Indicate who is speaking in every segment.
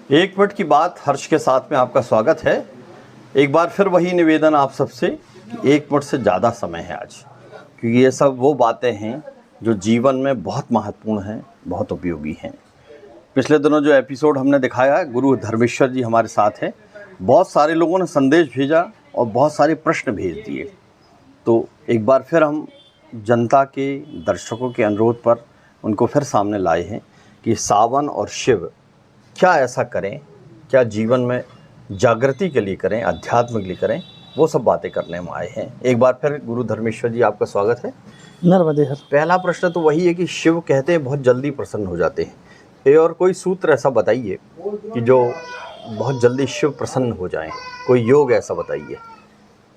Speaker 1: एक मिनट की बात हर्ष के साथ में आपका स्वागत है। एक बार फिर वही निवेदन आप सबसे कि एक मिनट से ज़्यादा समय है आज, क्योंकि ये सब वो बातें हैं जो जीवन में बहुत महत्वपूर्ण हैं, बहुत उपयोगी हैं। पिछले दिनों जो एपिसोड हमने दिखाया है, गुरु धर्मेश्वर जी हमारे साथ हैं। बहुत सारे लोगों ने संदेश भेजा और बहुत सारे प्रश्न भेज दिए। तो एक बार फिर हम जनता के, दर्शकों के अनुरोध पर उनको फिर सामने लाए हैं कि सावन और शिव क्या ऐसा करें, क्या जीवन में जागृति के लिए करें, अध्यात्म के लिए करें, वो सब बातें करने हम आए हैं। एक बार फिर गुरु धर्मेश्वर जी आपका स्वागत है।
Speaker 2: नर्मदे हर।
Speaker 1: पहला प्रश्न तो वही है कि शिव कहते हैं बहुत जल्दी प्रसन्न हो जाते हैं। ये और कोई सूत्र ऐसा बताइए कि जो बहुत जल्दी शिव प्रसन्न हो जाएं, कोई योग ऐसा बताइए।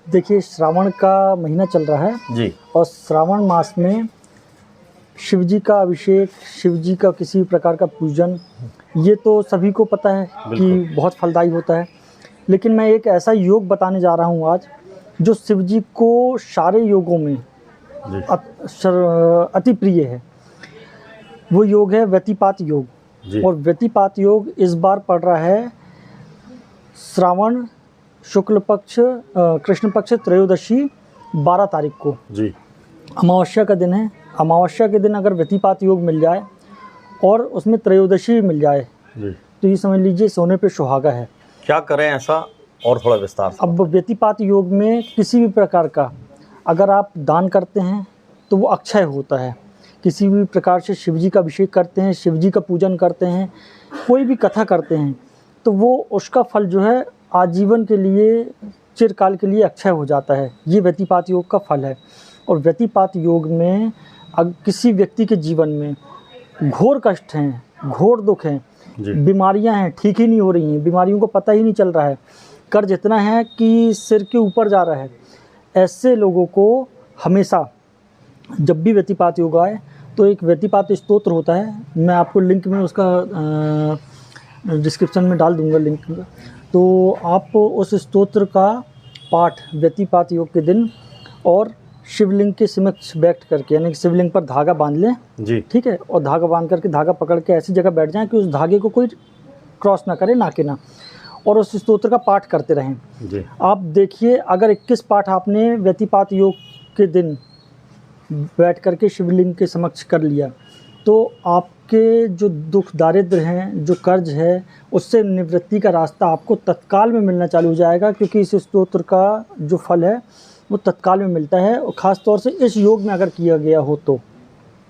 Speaker 2: देखिए, श्रावण का महीना चल रहा है
Speaker 1: जी।
Speaker 2: और श्रावण मास में शिव जी का अभिषेक, शिव जी का किसी प्रकार का पूजन, ये तो सभी को पता है कि बहुत फलदायी होता है। लेकिन मैं एक ऐसा योग बताने जा रहा हूँ आज जो शिव जी को सारे योगों में अति प्रिय है। वो योग है व्यतिपात योग। और व्यतिपात योग इस बार पड़ रहा है श्रावण शुक्ल पक्ष कृष्ण पक्ष त्रयोदशी 12 तारीख को
Speaker 1: जी।
Speaker 2: अमावस्या का दिन है। अमावस्या के दिन अगर व्यतिपात योग मिल जाए और उसमें त्रयोदशी मिल जाए
Speaker 1: जी,
Speaker 2: तो ये समझ लीजिए सोने पे सुहागा है।
Speaker 1: क्या करें ऐसा, और थोड़ा विस्तार से।
Speaker 2: अब व्यतिपात योग में किसी भी प्रकार का अगर आप दान करते हैं तो वो अक्षय होता है। किसी भी प्रकार से शिव जी का अभिषेक करते हैं, शिव जी का पूजन करते हैं, कोई भी कथा करते हैं, तो वो उसका फल जो है आजीवन के लिए, चिरकाल के लिए अक्षय हो जाता है। ये व्यतिपात योग का फल है। और व्यतिपात योग में अगर किसी व्यक्ति के जीवन में घोर कष्ट हैं, घोर दुख हैं, बीमारियां हैं, ठीक ही नहीं हो रही हैं, बीमारियों को पता ही नहीं चल रहा है, कर्ज इतना है कि सिर के ऊपर जा रहा है, ऐसे लोगों को हमेशा जब भी व्यतिपात योग आए तो एक व्यतिपात स्तोत्र होता है। मैं आपको लिंक में उसका डिस्क्रिप्शन में डाल दूंगा लिंक। तो आप उस स्तोत्र का पाठ व्यतिपात योग के दिन और शिवलिंग के समक्ष बैठ करके, यानी कि शिवलिंग पर धागा बांध लें जी, ठीक है, और धागा बांध करके धागा पकड़ के ऐसी जगह बैठ जाएं कि उस धागे को कोई क्रॉस ना करे, ना के ना, और उस स्तोत्र का पाठ करते रहें जी। आप देखिए, अगर 21 पाठ आपने व्यतिपात योग के दिन बैठ करके शिवलिंग के समक्ष कर लिया तो आपके जो दुख दारिद्र हैं, जो कर्ज है, उससे निवृत्ति का रास्ता आपको तत्काल में मिलना चालू हो जाएगा, क्योंकि इस स्तोत्र का जो फल है वो तत्काल में मिलता है। और ख़ास तौर से इस योग में अगर किया गया हो तो।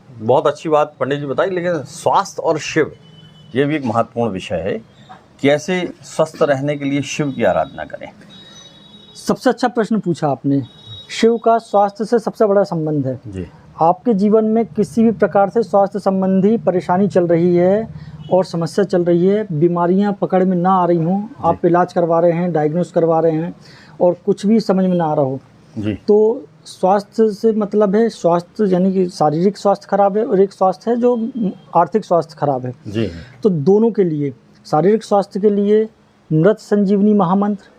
Speaker 1: बहुत अच्छी बात पंडित जी बताई। लेकिन स्वास्थ्य और शिव, ये भी एक महत्वपूर्ण विषय है। कैसे स्वस्थ रहने के लिए शिव की आराधना करें?
Speaker 2: सबसे अच्छा प्रश्न पूछा आपने। शिव का स्वास्थ्य से सबसे बड़ा संबंध है जी। आपके जीवन में किसी भी प्रकार से स्वास्थ्य संबंधी परेशानी चल रही है और समस्या चल रही है, बीमारियां पकड़ में ना आ रही हों, आप इलाज करवा रहे हैं, डायग्नोस करवा रहे हैं और कुछ भी समझ में ना आ रहा हो जी, तो स्वास्थ्य से मतलब है, स्वास्थ्य यानी कि शारीरिक स्वास्थ्य खराब है और एक स्वास्थ्य है जो आर्थिक स्वास्थ्य खराब है जी। तो दोनों के लिए, शारीरिक स्वास्थ्य के लिए मृत संजीवनी महामंत्र,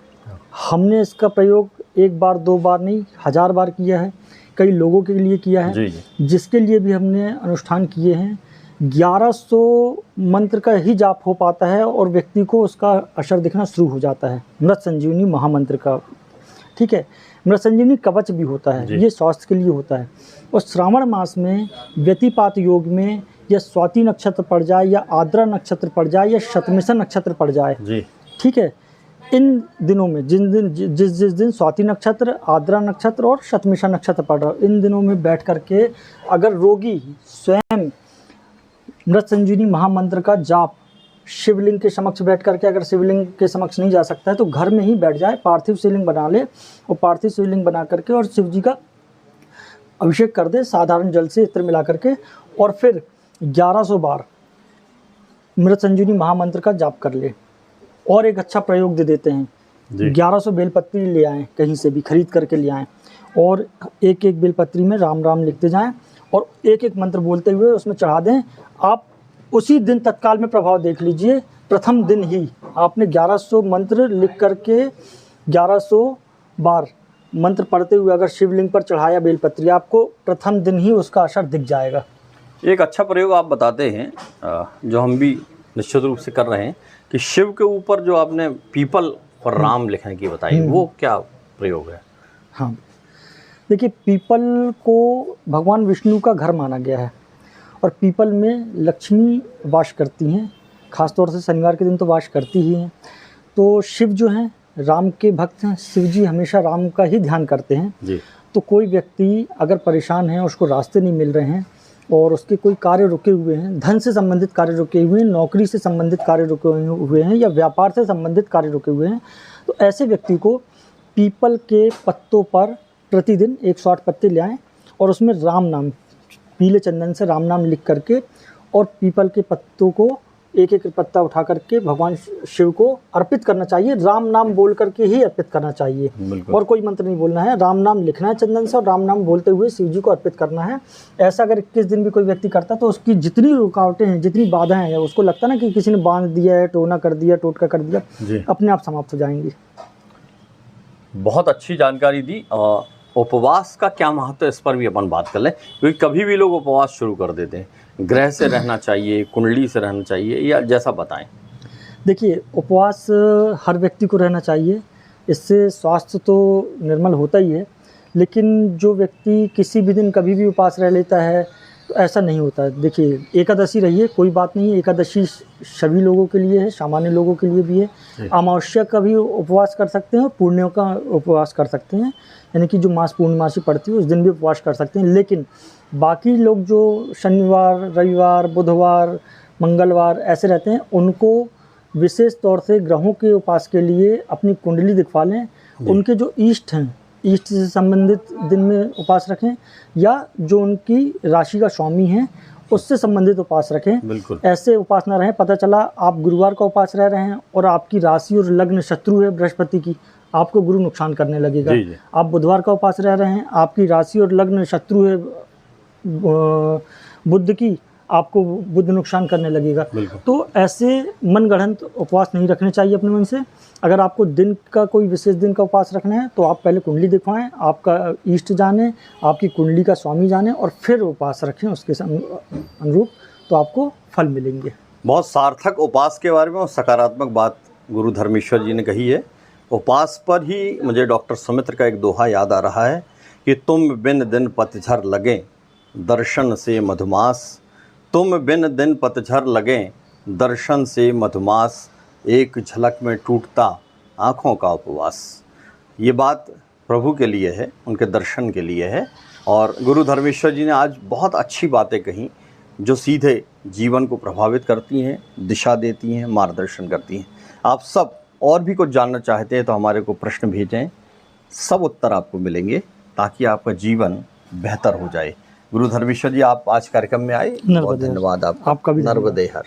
Speaker 2: हमने इसका प्रयोग 1 बार 2 बार नहीं 1000 बार किया है, कई लोगों के लिए किया है जी। जिसके लिए भी हमने अनुष्ठान किए हैं। 1100 मंत्र का ही जाप हो पाता है और व्यक्ति को उसका असर दिखना शुरू हो जाता है, मृत संजीवनी महामंत्र का, ठीक है। मृत संजीवनी कवच भी होता है, ये स्वास्थ्य के लिए होता है। और श्रावण मास में व्यतिपात योग में या स्वाति नक्षत्र पड़ जाए या आद्रा नक्षत्र पड़ जाए या शतमिषा नक्षत्र पड़ जाए जी, ठीक है, इन दिनों में जिस दिन स्वाति नक्षत्र, आद्रा नक्षत्र और शतमिषा नक्षत्र पड़ रहा है, इन दिनों में बैठ करके अगर रोगी स्वयं मृत संजीवनी महामंत्र का जाप शिवलिंग के समक्ष बैठ करके, अगर शिवलिंग के समक्ष नहीं जा सकता है तो घर में ही बैठ जाए, पार्थिव शिवलिंग बना ले और पार्थिव शिवलिंग बना करके और शिव जी का अभिषेक कर दे साधारण जल से इत्र मिला करके, और फिर 1100 बार मृत संजीवनी महामंत्र का जाप कर ले। और एक अच्छा प्रयोग दे देते हैं, 1100 बेलपत्री ले आएँ, कहीं से भी खरीद करके ले आएँ और एक एक बेलपत्री में राम राम लिखते जाएँ और एक एक मंत्र बोलते हुए उसमें चढ़ा दें। आप उसी दिन तत्काल में प्रभाव देख लीजिए। प्रथम दिन ही आपने 1100 मंत्र लिख करके 1100 बार मंत्र पढ़ते हुए अगर शिवलिंग पर चढ़ाया बेलपत्री, आपको प्रथम दिन ही उसका असर दिख जाएगा।
Speaker 1: एक अच्छा प्रयोग आप बताते हैं जो हम भी निश्चित रूप से कर रहे हैं कि शिव के ऊपर जो आपने पीपल और राम लिखने की बताई, वो क्या प्रयोग है?
Speaker 2: हाँ, देखिए पीपल को भगवान विष्णु का घर माना गया है और पीपल में लक्ष्मी वास करती हैं, खासतौर से शनिवार के दिन तो वास करती ही हैं। तो शिव जो हैं राम के भक्त हैं, शिव जी हमेशा राम का ही ध्यान करते हैं
Speaker 1: जी।
Speaker 2: तो कोई व्यक्ति अगर परेशान है, उसको रास्ते नहीं मिल रहे हैं और उसके कोई कार्य रुके हुए हैं, धन से संबंधित कार्य रुके हुए हैं, नौकरी से संबंधित कार्य रुके हुए हैं या व्यापार से संबंधित कार्य रुके हुए हैं, तो ऐसे व्यक्ति को पीपल के पत्तों पर प्रतिदिन 108 पत्ते ले आएँ और उसमें राम नाम, पीले चंदन से राम नाम लिख करके और पीपल के पत्तों को एक एक पत्ता उठा करके भगवान शिव को अर्पित करना चाहिए। राम नाम बोल करके ही अर्पित करना चाहिए और कोई मंत्र नहीं बोलना है, राम नाम लिखना है चंदन से और राम नाम बोलते हुए शिव जी को अर्पित करना है। ऐसा अगर 21 दिन भी कोई व्यक्ति करता है तो उसकी जितनी रुकावटें हैं, जितनी बाधाएं हैं, उसको लगता है ना कि किसी ने बांध दिया है, टोना कर दिया, टोटका कर दिया, अपने आप समाप्त हो जाएंगी।
Speaker 1: बहुत अच्छी जानकारी दी। उपवास का क्या महत्व है, इस पर भी अपन बात कर लें, क्योंकि कभी भी लोग उपवास शुरू कर देते हैं। ग्रह से रहना चाहिए, कुंडली से रहना चाहिए, या जैसा बताएं?
Speaker 2: देखिए उपवास हर व्यक्ति को रहना चाहिए, इससे स्वास्थ्य तो निर्मल होता ही है, लेकिन जो व्यक्ति किसी भी दिन कभी भी उपवास रह लेता है तो ऐसा नहीं होता है। देखिए एकादशी रहिए, कोई बात नहीं है, एकादशी सभी लोगों के लिए है, सामान्य लोगों के लिए भी है। अमावस्या का भी उपवास कर सकते हैं और पूर्णिमा का उपवास कर सकते हैं, यानी कि जो मास पूर्णिमासी पड़ती है उस दिन भी उपवास कर सकते हैं। लेकिन बाकी लोग जो शनिवार, रविवार, बुधवार, मंगलवार ऐसे रहते हैं, उनको विशेष तौर से ग्रहों के उपास के लिए अपनी कुंडली दिखवा लें, उनके जो इष्ट हैं, इष्ट से संबंधित दिन में उपास रखें, या जो उनकी राशि का स्वामी है उससे संबंधित उपास रखें।
Speaker 1: बिल्कुल।
Speaker 2: ऐसे उपास ना रहें। पता चला आप गुरुवार का उपास रह रहे हैं और आपकी राशि और लग्न शत्रु है बृहस्पति की, आपको गुरु नुकसान करने लगेगा। आप बुधवार का उपास रह रहे हैं, आपकी राशि और लग्न शत्रु है बुध की, आपको बुध नुकसान करने लगेगा। तो ऐसे मनगढ़ंत उपवास नहीं रखने चाहिए अपने मन से। अगर आपको दिन का कोई विशेष दिन का उपवास रखना है तो आप पहले कुंडली दिखवाएं, आपका इष्ट जाने, आपकी कुंडली का स्वामी जाने और फिर उपवास रखें उसके अनुरूप, तो आपको फल मिलेंगे।
Speaker 1: बहुत सार्थक उपवास के बारे में और सकारात्मक बात गुरु धर्मेश्वर जी ने कही है। उपवास पर ही मुझे डॉक्टर सुमित्र का एक दोहा याद आ रहा है कि तुम बिन दिन पतझर लगे दर्शन से मधुमास, तुम बिन दिन पतझर लगे दर्शन से मधुमास, एक झलक में टूटता आँखों का उपवास। ये बात प्रभु के लिए है, उनके दर्शन के लिए है। और गुरु धर्मेश्वर जी ने आज बहुत अच्छी बातें कहीं जो सीधे जीवन को प्रभावित करती हैं, दिशा देती हैं, मार्गदर्शन करती हैं। आप सब और भी कुछ जानना चाहते हैं तो हमारे को प्रश्न भेजें, सब उत्तर आपको मिलेंगे ताकि आपका जीवन बेहतर हो जाए। गुरु धर्मेश्वर जी, आप आज कार्यक्रम में आए, बहुत धन्यवाद आपका भी। नर्मदे हर।